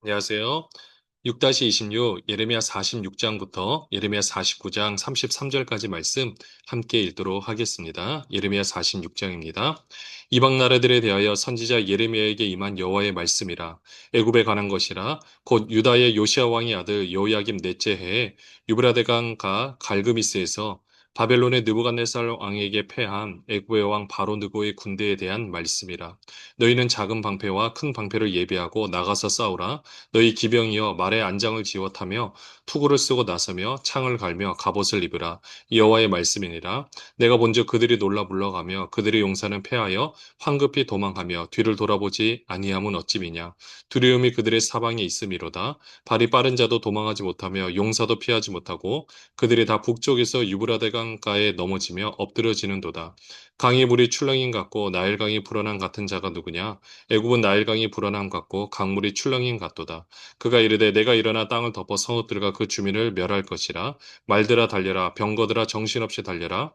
안녕하세요. 6-26 예레미야 46장부터 예레미야 49장 33절까지 말씀 함께 읽도록 하겠습니다. 예레미야 46장입니다. 이방 나라들에 대하여 선지자 예레미야에게 임한 여호와의 말씀이라. 애굽에 관한 것이라. 곧 유다의 요시아 왕의 아들 여호야김 넷째 해에 유브라데강가 갈그미스에서 바벨론의 느부갓네살 왕에게 패한 애굽의 왕 바로 느고의 군대에 대한 말씀이라. 너희는 작은 방패와 큰 방패를 예비하고 나가서 싸우라. 너희 기병이여 말에 안장을 지워 타며 투구를 쓰고 나서며 창을 갈며 갑옷을 입으라. 여호와의 말씀이니라. 내가 본즉 그들이 놀라 물러가며 그들의 용사는 패하여 황급히 도망하며 뒤를 돌아보지 아니함은 어찌미냐. 두려움이 그들의 사방에 있음이로다. 발이 빠른 자도 도망하지 못하며 용사도 피하지 못하고 그들이 다 북쪽에서 유브라데강가에 넘어지며 엎드러지는도다. 강이 물이 출렁임 같고 나일강이 불어난 같은 자가 누구냐. 애굽은 나일강이 불어남 같고 강물이 출렁임 같도다. 그가 이르되 내가 일어나 땅을 덮어 성읍들과 그 주민을 멸할 것이라. 말들아 달려라. 병거들아 정신없이 달려라.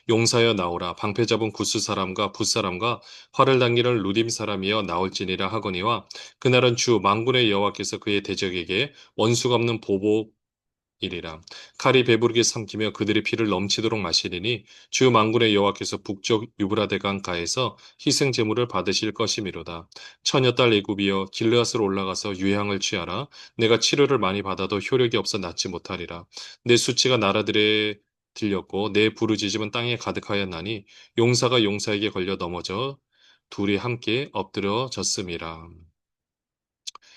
용사여 나오라. 방패 잡은 구스 사람과 붓 사람과 활을 당기는 루딤 사람이여 나올지니라 하거니와 그날은 주 만군의 여호와께서 그의 대적에게 원수가 없는 보복 이리라. 칼이 배부르게 삼키며 그들의 피를 넘치도록 마시리니 주 만군의 여호와께서 북쪽 유브라데강 가에서 희생 제물을 받으실 것이미로다. 처녀 딸 애굽이여 길르앗으로 올라가서 유향을 취하라. 내가 치료를 많이 받아도 효력이 없어 낫지 못하리라. 내 수치가 나라들에 들렸고 내 부르짖음은 땅에 가득하였나니 용사가 용사에게 걸려 넘어져 둘이 함께 엎드려졌음이라.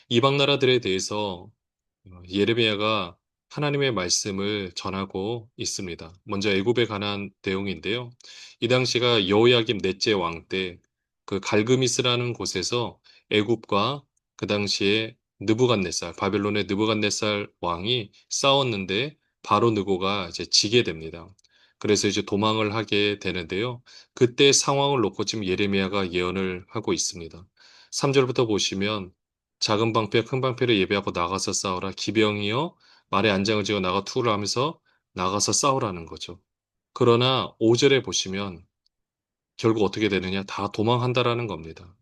이방 나라들에 대해서 예레미야가 하나님의 말씀을 전하고 있습니다. 먼저 애굽에 관한 내용인데요. 이 당시가 여호야김 넷째 왕 때 그 갈그미스라는 곳에서 애굽과 그 당시에 느부갓네살, 바벨론의 느부갓네살 왕이 싸웠는데 바로 느고가 이제 지게 됩니다. 그래서 이제 도망을 하게 되는데요. 그때 상황을 놓고 지금 예레미야가 예언을 하고 있습니다. 3절부터 보시면 작은 방패, 큰 방패를 예비하고 나가서 싸우라. 기병이여 말에 안장을 지어 나가 투를 하면서 나가서 싸우라는 거죠. 그러나 5절에 보시면 결국 어떻게 되느냐? 다 도망한다라는 겁니다.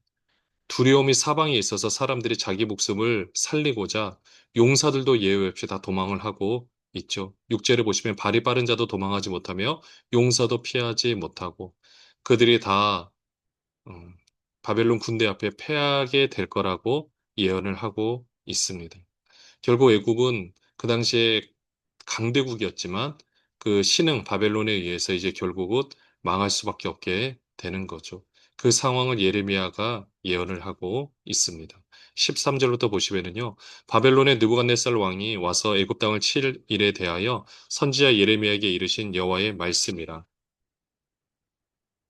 두려움이 사방에 있어서 사람들이 자기 목숨을 살리고자 용사들도 예외 없이 다 도망을 하고 있죠. 6절에 보시면 발이 빠른 자도 도망하지 못하며 용사도 피하지 못하고 그들이 다 음, 바벨론 군대 앞에 패하게 될 거라고 예언을 하고 있습니다. 결국 애굽은 그 당시에 강대국이었지만 그 신흥 바벨론에 의해서 이제 결국은 망할 수밖에 없게 되는 거죠. 그 상황을 예레미야가 예언을 하고 있습니다. 13절부터 보시면은요. 바벨론의 느부갓네살 왕이 와서 애굽 땅을 칠 일에 대하여 선지자 예레미야에게 이르신 여호와의 말씀이라.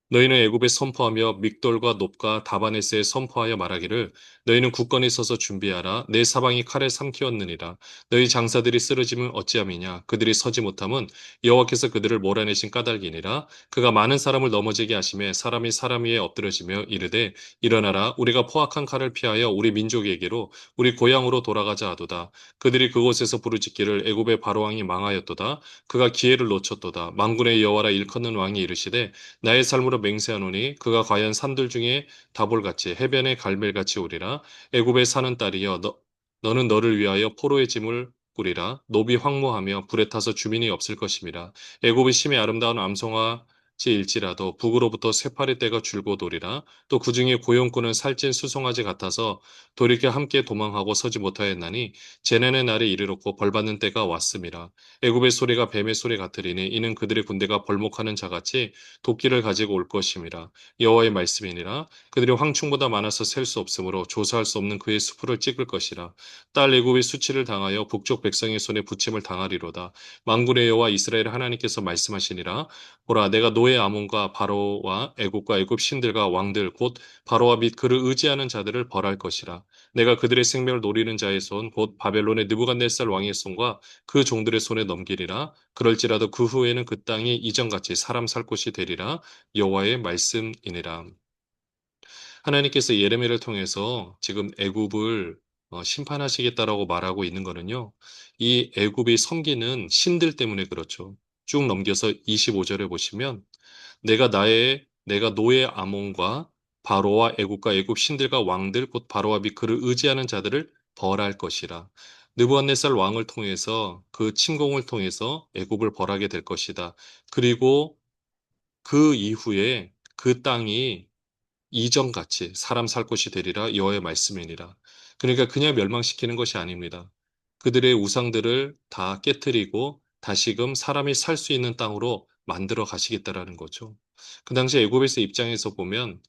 너희는 애굽에 선포하며 믹돌과 놋과 다바네스에 선포하여 말하기를 너희는 굳건히 서서 준비하라 내 사방이 칼에 삼키었느니라 너희 장사들이 쓰러짐을 어찌함이냐 그들이 서지 못함은 여호와께서 그들을 몰아내신 까닭이니라 그가 많은 사람을 넘어지게 하심에 사람이 사람 위에 엎드러지며 이르되 일어나라 우리가 포악한 칼을 피하여 우리 민족에게로 우리 고향으로 돌아가자 하도다 그들이 그곳에서 부르짖기를 애굽의 바로 왕이 망하였도다 그가 기회를 놓쳤도다 만군의 여호와라 일컫는 왕이 이르시되 나의 삶으로 맹세하노니 그가 과연 산들 중에 다볼같이 해변의 갈멜같이 오리라. 애굽에 사는 딸이여 너는 너를 위하여 포로의 짐을 꾸리라. 노비 황무하며 불에 타서 주민이 없을 것임이라. 애굽의 심히 아름다운 암송아지일지라도 북으로부터 쇠파리 떼가 줄곧 오리라. 또 그중에 고용꾼은 살찐 수송아지 같아서 돌이켜 함께 도망하고 서지 못하였나니 재난의 날이 이르렀고 벌받는 때가 왔음이라. 애굽의 소리가 뱀의 소리 같으리니 이는 그들의 군대가 벌목하는 자같이 도끼를 가지고 올 것임이라. 여호와의 말씀이니라. 그들이 황충보다 많아서 셀 수 없으므로 조사할 수 없는 그의 수풀을 찍을 것이라. 딸 애굽의 수치를 당하여 북쪽 백성의 손에 부침을 당하리로다. 만군의 여호와 이스라엘 하나님께서 말씀하시니라. 보라 내가 노예 아몬과 바로와 애굽과 애굽 신들과 왕들 곧 바로와 및 그를 의지하는 자들을 벌할 것이라. 내가 그들의 생명을 노리는 자의 손 곧 바벨론의 느부갓네살 왕의 손과 그 종들의 손에 넘기리라. 그럴지라도 그 후에는 그 땅이 이전같이 사람 살 곳이 되리라. 여호와의 말씀이니라. 하나님께서 예레미야를 통해서 지금 애굽을 심판하시겠다라고 말하고 있는 거는요. 이 애굽이 섬기는 신들 때문에 그렇죠. 쭉 넘겨서 25절에 보시면 내가 노예 아몬과 바로와 애굽과 애굽 신들과 왕들 곧 바로와 및 그를 의지하는 자들을 벌할 것이라. 느부갓네살 왕을 통해서 그 침공을 통해서 애굽을 벌하게 될 것이다. 그리고 그 이후에 그 땅이 이전같이 사람 살 곳이 되리라 여호와의 말씀이니라. 그러니까 그냥 멸망시키는 것이 아닙니다. 그들의 우상들을 다 깨뜨리고 다시금 사람이 살 수 있는 땅으로 만들어 가시겠다라는 거죠. 그 당시 애굽에서 입장에서 보면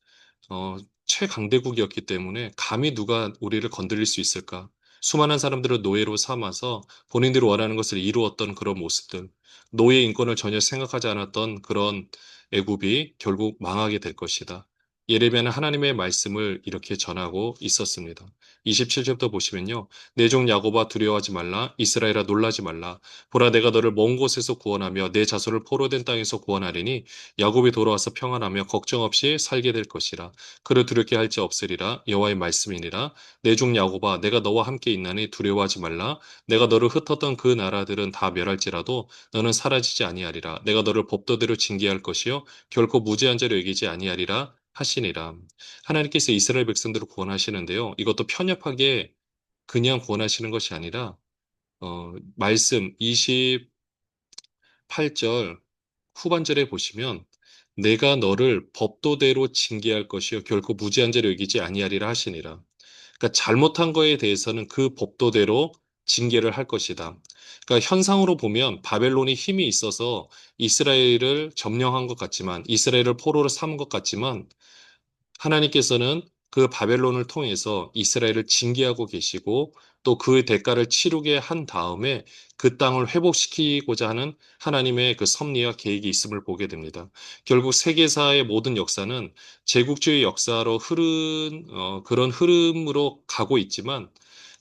어, 최강대국이었기 때문에 감히 누가 우리를 건드릴 수 있을까? 수많은 사람들을 노예로 삼아서 본인들이 원하는 것을 이루었던 그런 모습들, 노예 인권을 전혀 생각하지 않았던 그런 애굽이 결국 망하게 될 것이다. 예레미야는 하나님의 말씀을 이렇게 전하고 있었습니다. 27절부터 보시면요. 내 종 야곱아 두려워하지 말라. 이스라엘아 놀라지 말라. 보라 내가 너를 먼 곳에서 구원하며 내 자손을 포로된 땅에서 구원하리니 야곱이 돌아와서 평안하며 걱정 없이 살게 될 것이라. 그를 두렵게 할지 없으리라. 여호와의 말씀이니라. 내 종 야곱아 내가 너와 함께 있나니 두려워하지 말라. 내가 너를 흩었던 그 나라들은 다 멸할지라도 너는 사라지지 아니하리라. 내가 너를 법도대로 징계할 것이요 결코 무죄한 자로 여기지 아니하리라 하시니라. 하나님께서 이스라엘 백성들을 구원하시는데요. 이것도 편협하게 그냥 구원하시는 것이 아니라 말씀 28절 후반절에 보시면 내가 너를 법도대로 징계할 것이요 결코 무죄한 자로 여기지 아니하리라 하시니라. 그러니까 잘못한 거에 대해서는 그 법도대로 징계를 할 것이다. 그러니까 현상으로 보면 바벨론이 힘이 있어서 이스라엘을 점령한 것 같지만 이스라엘을 포로로 삼은 것 같지만 하나님께서는 그 바벨론을 통해서 이스라엘을 징계하고 계시고 또 그 대가를 치르게 한 다음에 그 땅을 회복시키고자 하는 하나님의 그 섭리와 계획이 있음을 보게 됩니다. 결국 세계사의 모든 역사는 제국주의 역사로 흐른 그런 흐름으로 가고 있지만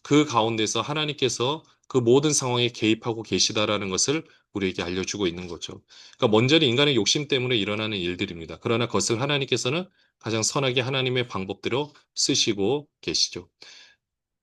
그 가운데서 하나님께서 그 모든 상황에 개입하고 계시다라는 것을 우리에게 알려주고 있는 거죠. 그러니까 먼저는 인간의 욕심 때문에 일어나는 일들입니다. 그러나 그것을 하나님께서는 가장 선하게 하나님의 방법대로 쓰시고 계시죠.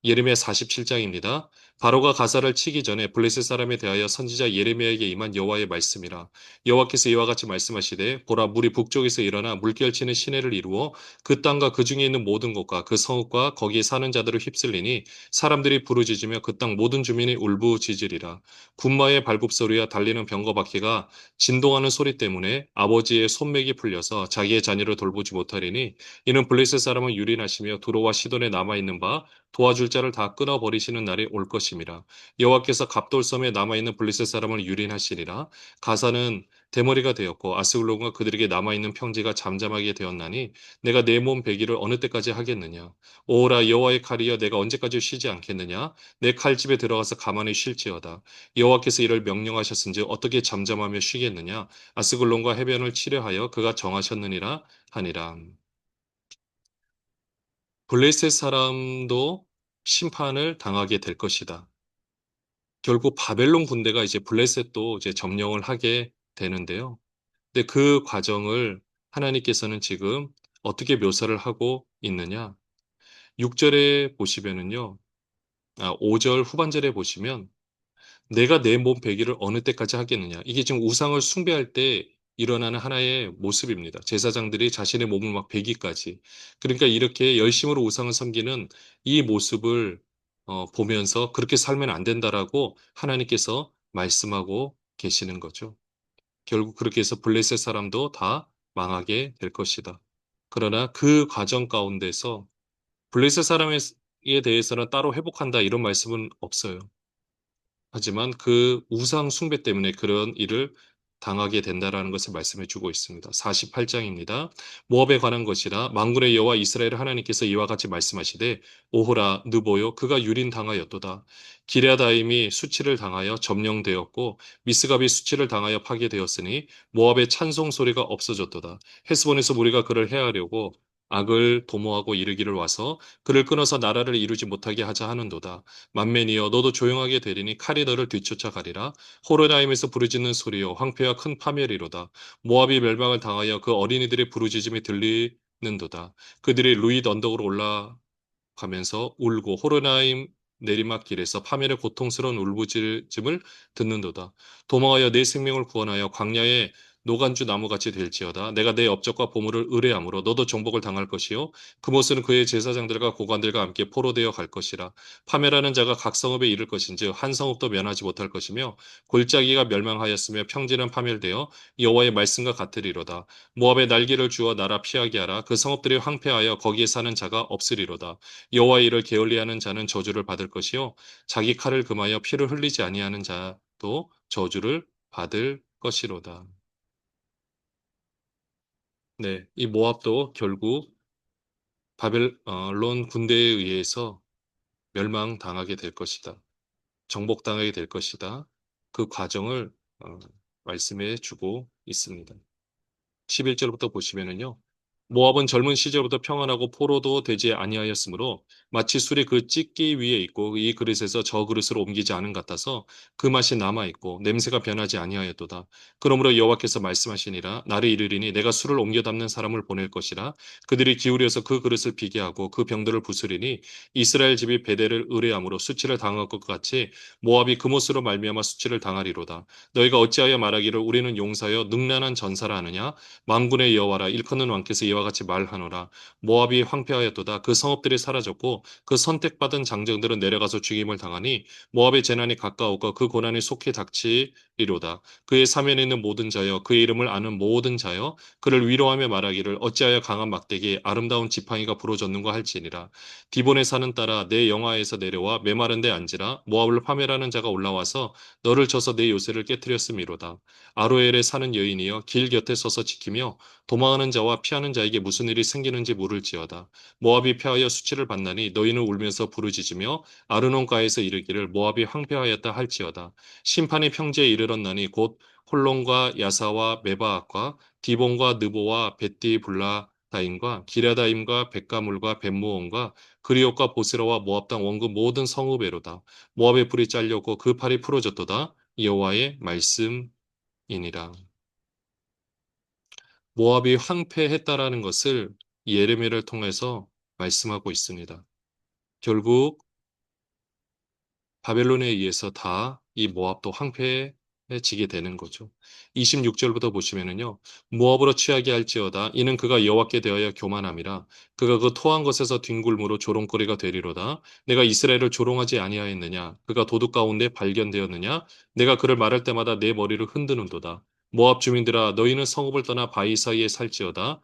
예레미야 47장입니다. 바로가 가사를 치기 전에 블레셋 사람에 대하여 선지자 예레미야에게 임한 여호와의 말씀이라. 여호와께서 이와 같이 말씀하시되 보라 물이 북쪽에서 일어나 물결치는 시내를 이루어 그 땅과 그 중에 있는 모든 곳과 그 성읍과 거기에 사는 자들을 휩쓸리니 사람들이 부르짖으며 그 땅 모든 주민이 울부짖으리라. 군마의 발굽소리와 달리는 병거 바퀴가 진동하는 소리 때문에 아버지의 손맥이 풀려서 자기의 자녀를 돌보지 못하리니 이는 블레셋 사람은 유린하시며 두로와 시돈에 남아 있는 바 도와줄 자를 다 끊어버리시는 날이 올 것임이라. 여호와께서 갑돌섬에 남아있는 블레셋 사람을 유린하시리라. 가사는 대머리가 되었고 아스글론과 그들에게 남아있는 평지가 잠잠하게 되었나니 내가 내 몸 배기를 어느 때까지 하겠느냐. 오라 여호와의 칼이여 내가 언제까지 쉬지 않겠느냐. 내 칼집에 들어가서 가만히 쉴지어다. 여호와께서 이를 명령하셨은지 어떻게 잠잠하며 쉬겠느냐. 아스글론과 해변을 치려하여 그가 정하셨느니라 하니라. 블레셋 사람도 심판을 당하게 될 것이다. 결국 바벨론 군대가 이제 블레셋도 이제 점령을 하게 되는데요. 근데 그 과정을 하나님께서는 지금 어떻게 묘사를 하고 있느냐? 6절에 보시면은요. 5절 후반절에 보시면 내가 내 몸 배기를 어느 때까지 하겠느냐. 이게 지금 우상을 숭배할 때 일어나는 하나의 모습입니다. 제사장들이 자신의 몸을 막 배기까지. 그러니까 이렇게 열심으로 우상을 섬기는 이 모습을 보면서 그렇게 살면 안 된다라고 하나님께서 말씀하고 계시는 거죠. 결국 그렇게 해서 블레셋 사람도 다 망하게 될 것이다. 그러나 그 과정 가운데서 블레셋 사람에 대해서는 따로 회복한다 이런 말씀은 없어요. 하지만 그 우상 숭배 때문에 그런 일을 당하게 된다라는 것을 말씀해 주고 있습니다. 48장입니다. 모압에 관한 것이라 만군의 여호와 이스라엘 하나님께서 이와 같이 말씀하시되 오호라 느보요 그가 유린 당하였도다. 기레아다임이 수치를 당하여 점령되었고 미스갑이 수치를 당하여 파괴되었으니 모압의 찬송 소리가 없어졌도다. 헤스본에서 우리가 그를 해하려고 악을 도모하고 이르기를 와서 그를 끊어서 나라를 이루지 못하게 하자 하는도다. 만맨이여 너도 조용하게 되리니 칼이 너를 뒤쫓아가리라. 호르나임에서 부르짖는 소리요 황폐와 큰 파멸이로다. 모압이 멸망을 당하여 그 어린이들의 부르짖음이 들리는도다. 그들이 루잇 언덕으로 올라가면서 울고 호르나임 내리막길에서 파멸의 고통스러운 울부짖음을 듣는도다. 도망하여 내 생명을 구원하여 광야에 노간주 나무같이 될지어다. 내가 내 업적과 보물을 의뢰함으로 너도 정복을 당할 것이요 그 못은 그의 제사장들과 고관들과 함께 포로되어 갈 것이라. 파멸하는 자가 각 성읍에 이를 것인즉 한 성읍도 면하지 못할 것이며 골짜기가 멸망하였으며 평지는 파멸되어 여호와의 말씀과 같으리로다. 모압의 날개를 주어 나라 피하게 하라. 그 성읍들이 황폐하여 거기에 사는 자가 없으리로다. 여호와의 일을 게을리하는 자는 저주를 받을 것이요 자기 칼을 금하여 피를 흘리지 아니하는 자도 저주를 받을 것이로다. 네, 이 모압도 결국 바벨론 군대에 의해서 멸망당하게 될 것이다. 정복당하게 될 것이다. 그 과정을 어, 말씀해 주고 있습니다. 11절부터 보시면은요. 모압은 젊은 시절부터 평안하고 포로도 되지 아니하였으므로 마치 술이 그 찢기 위에 있고 이 그릇에서 저 그릇으로 옮기지 않은 같아서 그 맛이 남아 있고 냄새가 변하지 아니하였도다. 그러므로 여호와께서 말씀하시니라 나를 이르리니 내가 술을 옮겨 담는 사람을 보낼 것이라 그들이 기울여서 그 그릇을 비게 하고 그 병들을 부수리니 이스라엘 집이 베델을 의뢰함으로 수치를 당할 것 같이 모압이 그못으로 말미암아 수치를 당하리로다. 너희가 어찌하여 말하기를 우리는 용사여 능란한 전사라 하느냐 만군의 여호와라 일컫는 왕께서 이와 같이 말하노라 모압이 황폐하였도다 그 성읍들이 사라졌고 그 선택받은 장정들은 내려가서 죽임을 당하니 모압의 재난이 가까웠고 그 고난이 속히 닥치리로다 그의 사면에 있는 모든 자여 그의 이름을 아는 모든 자여 그를 위로하며 말하기를 어찌하여 강한 막대기 아름다운 지팡이가 부러졌는가 할지니라 디본의 산은 따라 내 영화에서 내려와 메마른 데 앉으라 모압을 파멸하는 자가 올라와서 너를 쳐서 내 요새를 깨뜨렸음이로다 아로엘에 사는 여인이여 길 곁에 서서 지키며 도망하는 자와 피하는 자에게 무슨 일이 생기는지 물을지어다. 모압이 패하여 수치를 받나니 너희는 울면서 부르짖으며 아르논가에서 이르기를 모압이 황폐하였다 할지어다. 심판이 평지에 이르렀나니 곧 홀론과 야사와 메바앗과 디본과 느보와 벳디블라다임과 기라다임과 벳가물과 벳모온과 그리옷과 보스라와 모압 땅 원그 모든 성읍에로다. 모압의 불이 잘렸고 그 팔이 풀어졌도다. 여호와의 말씀 이니라. 모압이 황폐했다라는 것을 예레미야를 통해서 말씀하고 있습니다. 결국 바벨론에 의해서 다 이 모압도 황폐해지게 되는 거죠. 26절부터 보시면은요. 모압으로 취하게 할지어다. 이는 그가 여호와께 대하여 교만함이라. 그가 그 토한 것에서 뒹굴므로 조롱거리가 되리로다. 내가 이스라엘을 조롱하지 아니하였느냐. 그가 도둑 가운데 발견되었느냐. 내가 그를 말할 때마다 내 머리를 흔드는도다. 모압 주민들아 너희는 성읍을 떠나 바위 사이에 살지어다.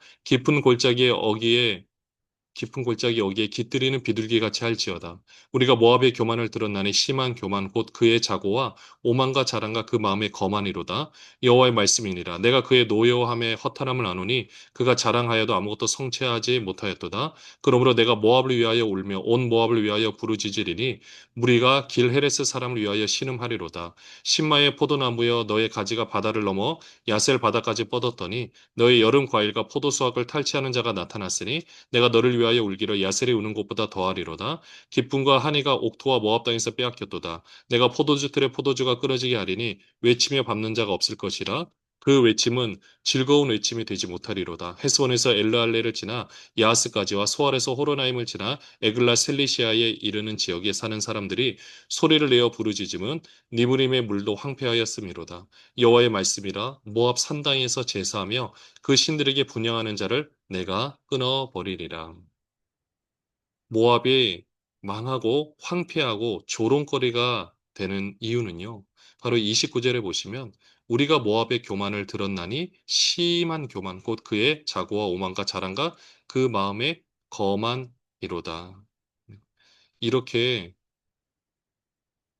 깊은 골짜기 여기에 깃들이는 비둘기 같이 할지어다. 우리가 모압의 교만을 들었나니 심한 교만 곧 그의 자고와 오만과 자랑과 그 마음의 거만이로다. 여호와의 말씀이니라. 내가 그의 노여함에 허탄함을 아노니 그가 자랑하여도 아무것도 성취하지 못하였도다. 그러므로 내가 모압을 위하여 울며 온 모압을 위하여 부르짖으리니 무리가 길 헤레스 사람을 위하여 신음하리로다. 신마의 포도나무여 너의 가지가 바다를 넘어 야셀 바다까지 뻗었더니 너의 여름 과일과 포도 수확을 탈취하는 자가 나타났으니 내가 너를 위하여 울기를 야셀이 우는 곳보다 더하리로다. 기쁨과 한이가 옥토와 모압 땅에서 빼앗겼도다. 내가 포도주 틀에 포도주가 끊어지게 하리니 외치며 밟는 자가 없을 것이라. 그 외침은 즐거운 외침이 되지 못하리로다. 헤스본에서 엘르알레를 지나 야하스까지와 소알에서 호로나임을 지나 에글라 셀리시아에 이르는 지역에 사는 사람들이 소리를 내어 부르짖음은 니무림의 물도 황폐하였음이로다. 여호와의 말씀이라 모압 산당에서 제사하며 그 신들에게 분양하는 자를 내가 끊어버리리라. 모압이 망하고 황폐하고 조롱거리가 되는 이유는요. 바로 29절에 보시면 우리가 모압의 교만을 들었나니 심한 교만 곧 그의 자고와 오만과 자랑과 그 마음의 거만이로다. 이렇게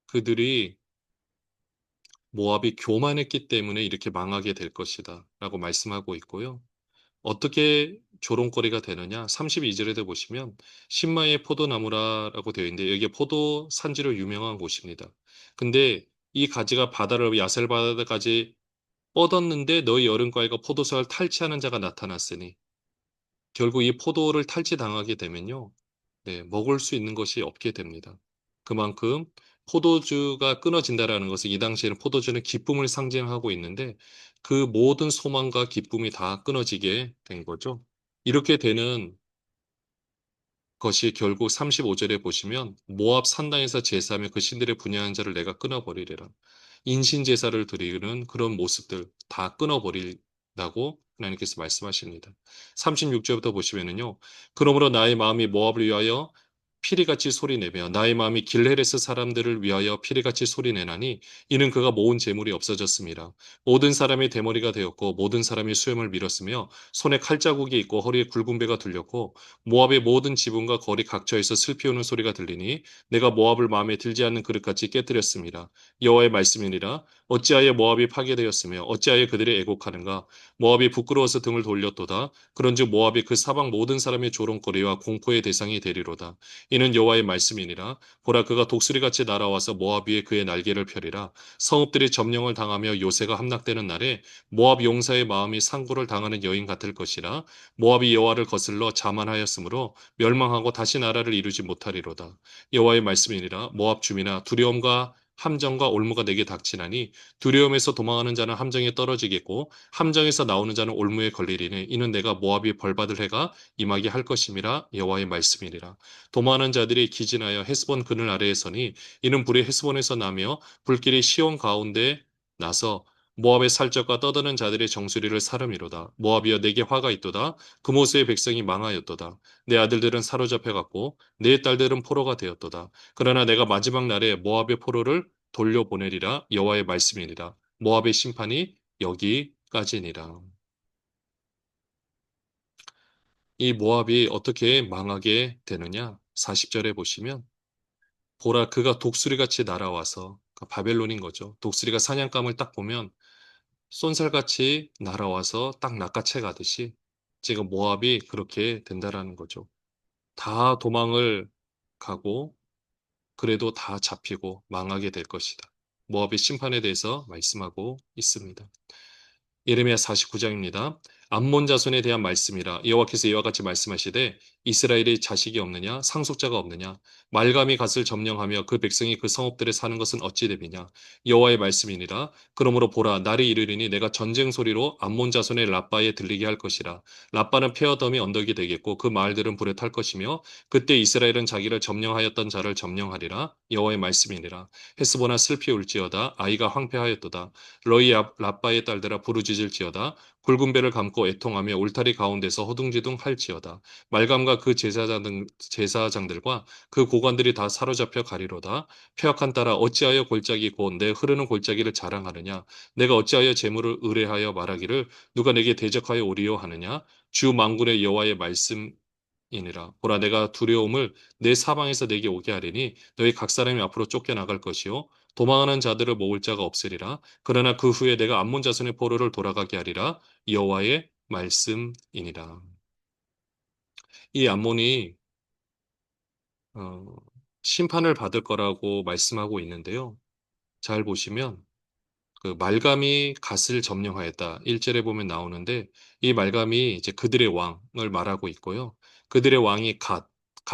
그들이 모압이 교만했기 때문에 이렇게 망하게 될 것이다 라고 말씀하고 있고요. 어떻게 조롱거리가 되느냐? 32절에도 보시면 신마의 포도나무라고 되어 있는데 여기에 포도 산지로 유명한 곳입니다. 근데 이 가지가 바다를 야셀 바다까지 뻗었는데 너희 여름과일과 포도수를 탈취하는 자가 나타났으니 결국 이 포도를 탈취당하게 되면요. 네, 먹을 수 있는 것이 없게 됩니다. 그만큼 포도주가 끊어진다라는 것은 이 당시에는 포도주는 기쁨을 상징하고 있는데 그 모든 소망과 기쁨이 다 끊어지게 된 거죠. 이렇게 되는 것이 결국 35절에 보시면 모압 산당에서 제사하며 그 신들의 분야한 자를 내가 끊어버리리라. 인신 제사를 드리는 그런 모습들 다 끊어버릴 라고 하나님께서 말씀하십니다. 36절부터 보시면은요. 그러므로 나의 마음이 모압을 위하여 피리같이 소리내며 나의 마음이 길헤레스 사람들을 위하여 피리같이 소리내나니 이는 그가 모은 재물이 없어졌습니다. 모든 사람이 대머리가 되었고 모든 사람이 수염을 밀었으며 손에 칼자국이 있고 허리에 굵은 배가 들렸고 모압의 모든 지붕과 거리 각처에서 슬피 우는 소리가 들리니 내가 모압을 마음에 들지 않는 그릇같이 깨뜨렸습니다. 여호와의 말씀이니라. 어찌하여 모압이 파괴되었으며 어찌하여 그들이 애곡하는가. 모압이 부끄러워서 등을 돌렸도다. 그런즉 모압이 그 사방 모든 사람의 조롱거리와 공포의 대상이 되리로다. 이는 여호와의 말씀이니라. 보라 그가 독수리같이 날아와서 모압 위에 그의 날개를 펴리라. 성읍들이 점령을 당하며 요새가 함락되는 날에 모압 용사의 마음이 상고를 당하는 여인 같을 것이라. 모압이 여호와를 거슬러 자만하였으므로 멸망하고 다시 나라를 이루지 못하리로다. 여호와의 말씀이니라. 모압 주민아 두려움과 함정과 올무가 내게 닥치나니 두려움에서 도망하는 자는 함정에 떨어지겠고 함정에서 나오는 자는 올무에 걸리리니 이는 내가 모압이 벌받을 해가 임하게 할 것임이라. 여호와의 말씀이니라. 도망하는 자들이 기진하여 헤스본 그늘 아래에 서니 이는 불이 헤스본에서 나며 불길이 시온 가운데 나서 모압의 살적과 떠드는 자들의 정수리를 사름이로다. 모압이여 내게 화가 있도다. 그모스의 백성이 망하였도다. 내 아들들은 사로잡혀 갔고 내 딸들은 포로가 되었도다. 그러나 내가 마지막 날에 모압의 포로를 돌려보내리라. 여호와의 말씀이니라. 모압의 심판이 여기까지니라. 이 모압이 어떻게 망하게 되느냐? 40절에 보시면 보라 그가 독수리같이 날아와서 바벨론인 거죠. 독수리가 사냥감을 딱 보면 쏜살같이 날아와서 딱 낚아채 가듯이 지금 모압이 그렇게 된다라는 거죠. 다 도망을 가고 그래도 다 잡히고 망하게 될 것이다. 모압의 심판에 대해서 말씀하고 있습니다. 예레미야 49장입니다. 암몬 자손에 대한 말씀이라 여호와께서 이와 같이 말씀하시되 이스라엘이 자식이 없느냐 상속자가 없느냐 말감이 갓을 점령하며 그 백성이 그 성읍들에 사는 것은 어찌 됨이냐 여호와의 말씀이니라. 그러므로 보라 날이 이르리니 내가 전쟁 소리로 암몬 자손의 라빠에 들리게 할 것이라. 라빠는 폐허덤이 언덕이 되겠고 그 마을들은 불에 탈 것이며 그때 이스라엘은 자기를 점령하였던 자를 점령하리라. 여호와의 말씀이니라. 헤스보나 슬피 울지어다 아이가 황폐하였도다. 너희 라빠의 딸들아 부르짖을지어다. 굵은 배를 감고 애통하며 울타리 가운데서 허둥지둥 할지어다. 말감과 그 제사장들과 그 고관들이 다 사로잡혀 가리로다. 폐역한 딸아 어찌하여 골짜기 곧 내 흐르는 골짜기를 자랑하느냐. 내가 어찌하여 재물을 의뢰하여 말하기를 누가 내게 대적하여 오리요 하느냐. 주 만군의 여호와의 말씀 이니라. 보라 내가 두려움을 내 사방에서 내게 오게 하리니 너희 각 사람이 앞으로 쫓겨나갈 것이요 도망하는 자들을 모을 자가 없으리라. 그러나 그 후에 내가 암몬 자손의 포로를 돌아가게 하리라. 여호와의 말씀이니라. 이 암몬이 어, 심판을 받을 거라고 말씀하고 있는데요. 잘 보시면 그 말감이 갓을 점령하였다. 1절에 보면 나오는데 이 말감이 이제 그들의 왕을 말하고 있고요. 그들의 왕이 갓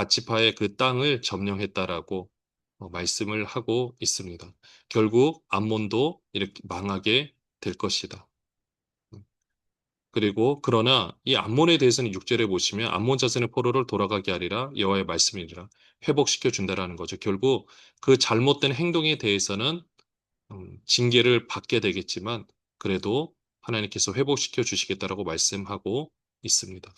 지파의 그 땅을 점령했다라고 말씀을 하고 있습니다. 결국 암몬도 이렇게 망하게 될 것이다. 그리고 그러나 이 암몬에 대해서는 6절에 보시면 암몬 자손의 포로를 돌아가게 하리라 여호와의 말씀이니라. 회복시켜 준다라는 거죠. 결국 그 잘못된 행동에 대해서는 징계를 받게 되겠지만 그래도 하나님께서 회복시켜 주시겠다라고 말씀하고 있습니다.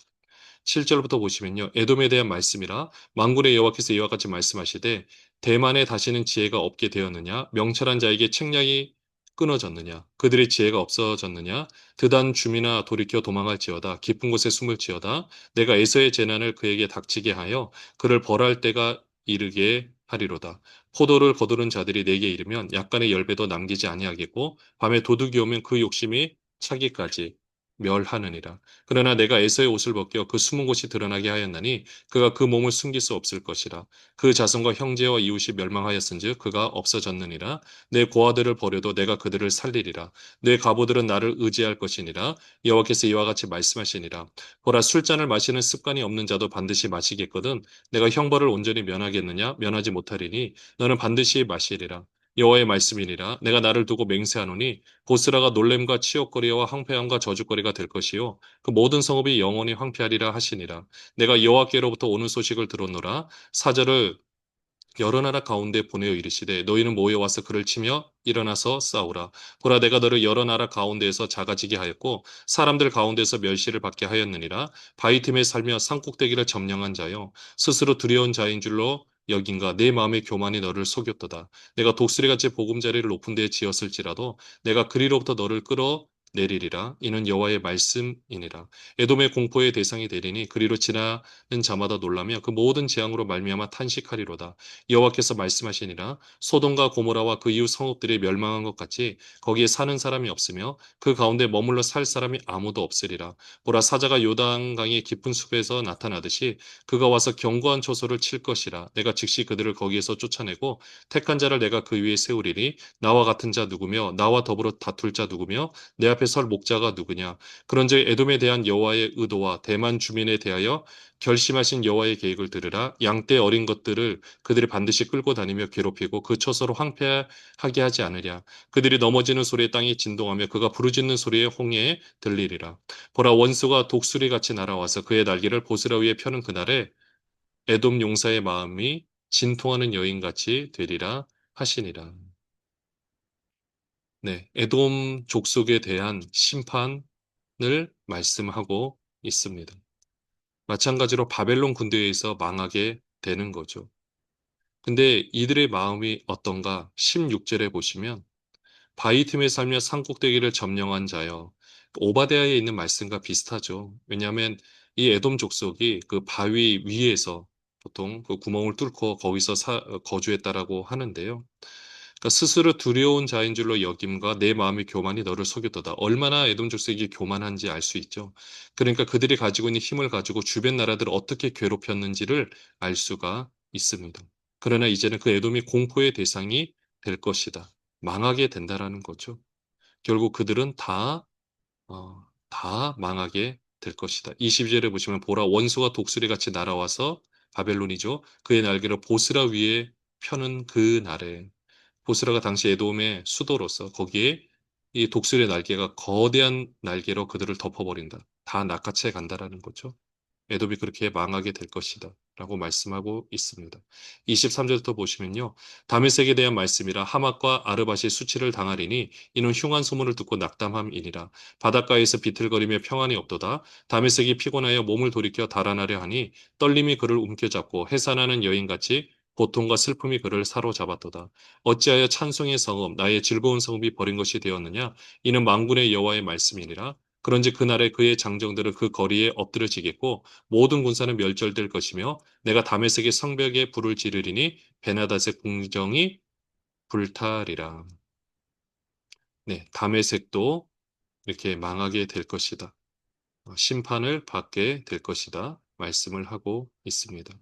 7절부터 보시면요. 에돔에 대한 말씀이라 만군의 여호와께서 이와 같이 말씀하시되 대만에 다시는 지혜가 없게 되었느냐 명철한 자에게 책략이 끊어졌느냐 그들의 지혜가 없어졌느냐 드단 주민아 돌이켜 도망할지어다 깊은 곳에 숨을지어다 내가 에서의 재난을 그에게 닥치게 하여 그를 벌할 때가 이르게 하리로다. 포도를 거두는 자들이 내게 이르면 약간의 열배도 남기지 아니하겠고 밤에 도둑이 오면 그 욕심이 차기까지 멸하느니라. 그러나 내가 에서의 옷을 벗겨 그 숨은 곳이 드러나게 하였나니 그가 그 몸을 숨길 수 없을 것이라. 그 자손과 형제와 이웃이 멸망하였은즉 그가 없어졌느니라. 내 고아들을 버려도 내가 그들을 살리리라. 내 가보들은 나를 의지할 것이니라. 여호와께서 이와 같이 말씀하시니라. 보라 술잔을 마시는 습관이 없는 자도 반드시 마시겠거든. 내가 형벌을 온전히 면하겠느냐? 면하지 못하리니 너는 반드시 마시리라. 여호와의 말씀이니라. 내가 나를 두고 맹세하노니 보스라가 놀램과 치욕거리와 황폐함과 저주거리가 될 것이요 그 모든 성읍이 영원히 황폐하리라 하시니라. 내가 여호와께로부터 오는 소식을 들었노라. 사절을 여러 나라 가운데 보내어 이르시되 너희는 모여와서 그를 치며 일어나서 싸우라. 보라 내가 너를 여러 나라 가운데에서 작아지게 하였고 사람들 가운데서 멸시를 받게 하였느니라. 바위 틈에 살며 산꼭대기를 점령한 자여 스스로 두려운 자인 줄로 여긴가 내 마음의 교만이 너를 속였도다. 내가 독수리같이 보금자리를 높은 데에 지었을지라도 내가 그리로부터 너를 끌어 내리리라. 이는 여호와의 말씀이니라. 에돔의 공포의 대상이 되리니 그리로 지나는 자마다 놀라며 그 모든 재앙으로 말미암아 탄식하리로다. 여호와께서 말씀하시니라. 소돔과 고모라와 그 이웃 성읍들이 멸망한 것 같이 거기에 사는 사람이 없으며 그 가운데 머물러 살 사람이 아무도 없으리라. 보라 사자가 요단강의 깊은 숲에서 나타나듯이 그가 와서 견고한 초소를 칠 것이라. 내가 즉시 그들을 거기에서 쫓아내고 택한 자를 내가 그 위에 세우리니 나와 같은 자 누구며 나와 더불어 다툴 자 누구며 내 앞에 설 목자가 누구냐. 그런즉 에돔에 대한 여호와의 의도와 대만 주민에 대하여 결심하신 여호와의 계획을 들으라. 양떼 어린 것들을 그들이 반드시 끌고 다니며 괴롭히고 그 처소로 황폐하게 하지 않으랴. 그들이 넘어지는 소리에 땅이 진동하며 그가 부르짖는 소리에 홍해에 들리리라. 보라 원수가 독수리같이 날아와서 그의 날개를 보스라 위에 펴는 그날에 에돔 용사의 마음이 진통하는 여인같이 되리라 하시니라. 네, 에돔 족속에 대한 심판을 말씀하고 있습니다. 마찬가지로 바벨론 군대에서 망하게 되는 거죠. 근데 이들의 마음이 어떤가? 16절에 보시면 바위 틈에 살며 산꼭대기를 점령한 자여. 오바댜에 있는 말씀과 비슷하죠. 왜냐하면 이 에돔 족속이 그 바위 위에서 보통 그 구멍을 뚫고 거기서 거주했다라고 하는데요. 그러니까 스스로 두려운 자인 줄로 여김과 내 마음의 교만이 너를 속였도다. 얼마나 에돔 족속이 교만한지 알 수 있죠. 그러니까 그들이 가지고 있는 힘을 가지고 주변 나라들을 어떻게 괴롭혔는지를 알 수가 있습니다. 그러나 이제는 그 에돔이 공포의 대상이 될 것이다. 망하게 된다라는 거죠. 결국 그들은 다 망하게 될 것이다. 22절에 보시면 보라 원수가 독수리같이 날아와서 바벨론이죠. 그의 날개를 보스라 위에 펴는 그 날에 보스라가 당시 에돔의 수도로서 거기에 이 독수리의 날개가 거대한 날개로 그들을 덮어버린다. 다 낚아채 간다라는 거죠. 에돔이 그렇게 망하게 될 것이다. 라고 말씀하고 있습니다. 23절부터 보시면요. 다메섹에 대한 말씀이라 하맛과 아르밧이 수치를 당하리니 이는 흉한 소문을 듣고 낙담함이니라. 바닷가에서 비틀거리며 평안이 없도다. 다메섹이 피곤하여 몸을 돌이켜 달아나려 하니 떨림이 그를 움켜잡고 해산하는 여인같이 고통과 슬픔이 그를 사로잡았도다. 어찌하여 찬송의 성읍, 나의 즐거운 성읍이 버린 것이 되었느냐? 이는 만군의 여호와의 말씀이니라. 그런지 그날에 그의 장정들은 그 거리에 엎드려지겠고 모든 군사는 멸절될 것이며 내가 다메섹의 성벽에 불을 지르리니 베나닷의 궁정이 불타리라. 네, 다메섹도 이렇게 망하게 될 것이다. 심판을 받게 될 것이다. 말씀을 하고 있습니다.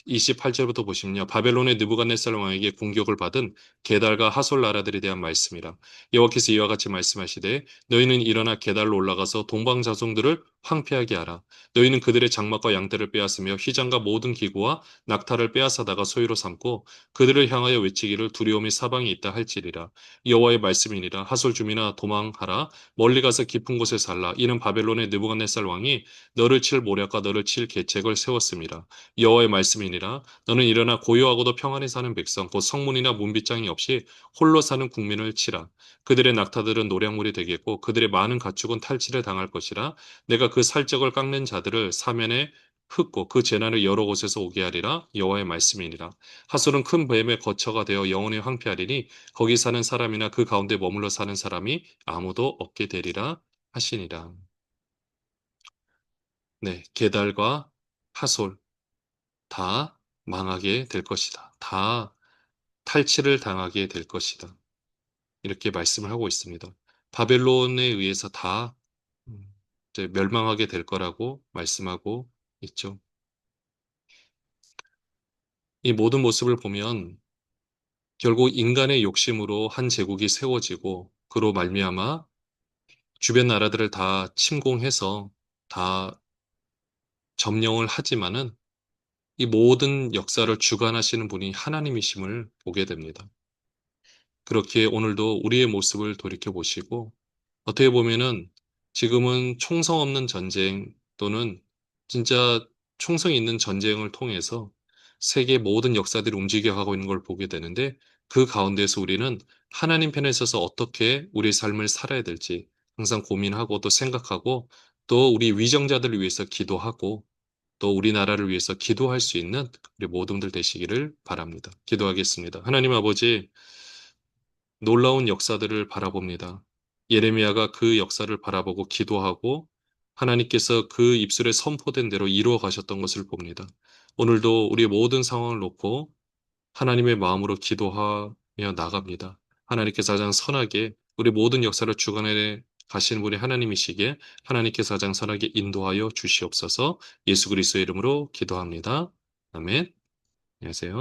28절부터 보시면요. 바벨론의 느부갓네살 왕에게 공격을 받은 게달과 하솔 나라들에 대한 말씀이라. 여호와께서 이와 같이 말씀하시되 너희는 일어나 게달로 올라가서 동방 자손들을 황폐하게 하라. 너희는 그들의 장막과 양떼를 빼앗으며 휘장과 모든 기구와 낙타를 빼앗아다가 소유로 삼고 그들을 향하여 외치기를 두려움이 사방에 있다 할지리라. 여호와의 말씀이니라. 하솔 주민아 도망하라. 멀리 가서 깊은 곳에 살라. 이는 바벨론의 느부갓네살 왕이 너를 칠 모략과 너를 칠 계책을 세웠습니다. 여호와의 말씀이니라. 너는 일어나 고요하고도 평안히 사는 백성 곧 성문이나 문빗장이 없이 홀로 사는 국민을 치라. 그들의 낙타들은 노략물이 되겠고 그들의 많은 가축은 탈취를 당할 것이라. 내가 그 살적을 깎는 자들을 사면에 흩고 그 재난을 여러 곳에서 오게 하리라. 여호와의 말씀이니라. 하솔은 큰 뱀의 거처가 되어 영원히 황폐하리니 거기 사는 사람이나 그 가운데 머물러 사는 사람이 아무도 없게 되리라 하시니라. 네, 게달과 하솔 다 망하게 될 것이다. 다 탈취를 당하게 될 것이다. 이렇게 말씀을 하고 있습니다. 바벨론에 의해서 다 이제 멸망하게 될 거라고 말씀하고 있죠. 이 모든 모습을 보면 결국 인간의 욕심으로 한 제국이 세워지고 그로 말미암아 주변 나라들을 다 침공해서 다 점령을 하지만은 이 모든 역사를 주관하시는 분이 하나님이심을 보게 됩니다. 그렇게 오늘도 우리의 모습을 돌이켜 보시고 어떻게 보면은 지금은 총성 없는 전쟁 또는 진짜 총성 있는 전쟁을 통해서 세계 모든 역사들이 움직여가고 있는 걸 보게 되는데 그 가운데서 우리는 하나님 편에 서서 어떻게 우리의 삶을 살아야 될지 항상 고민하고 또 생각하고 또 우리 위정자들을 위해서 기도하고 또 우리나라를 위해서 기도할 수 있는 우리 모두들 되시기를 바랍니다. 기도하겠습니다. 하나님 아버지, 놀라운 역사들을 바라봅니다. 예레미야가 그 역사를 바라보고 기도하고 하나님께서 그 입술에 선포된 대로 이루어 가셨던 것을 봅니다. 오늘도 우리 모든 상황을 놓고 하나님의 마음으로 기도하며 나갑니다. 하나님께서 가장 선하게 우리 모든 역사를 주관해 가시는 분이 하나님이시기에 하나님께서 가장 선하게 인도하여 주시옵소서. 예수 그리스도의 이름으로 기도합니다. 아멘. 안녕하세요.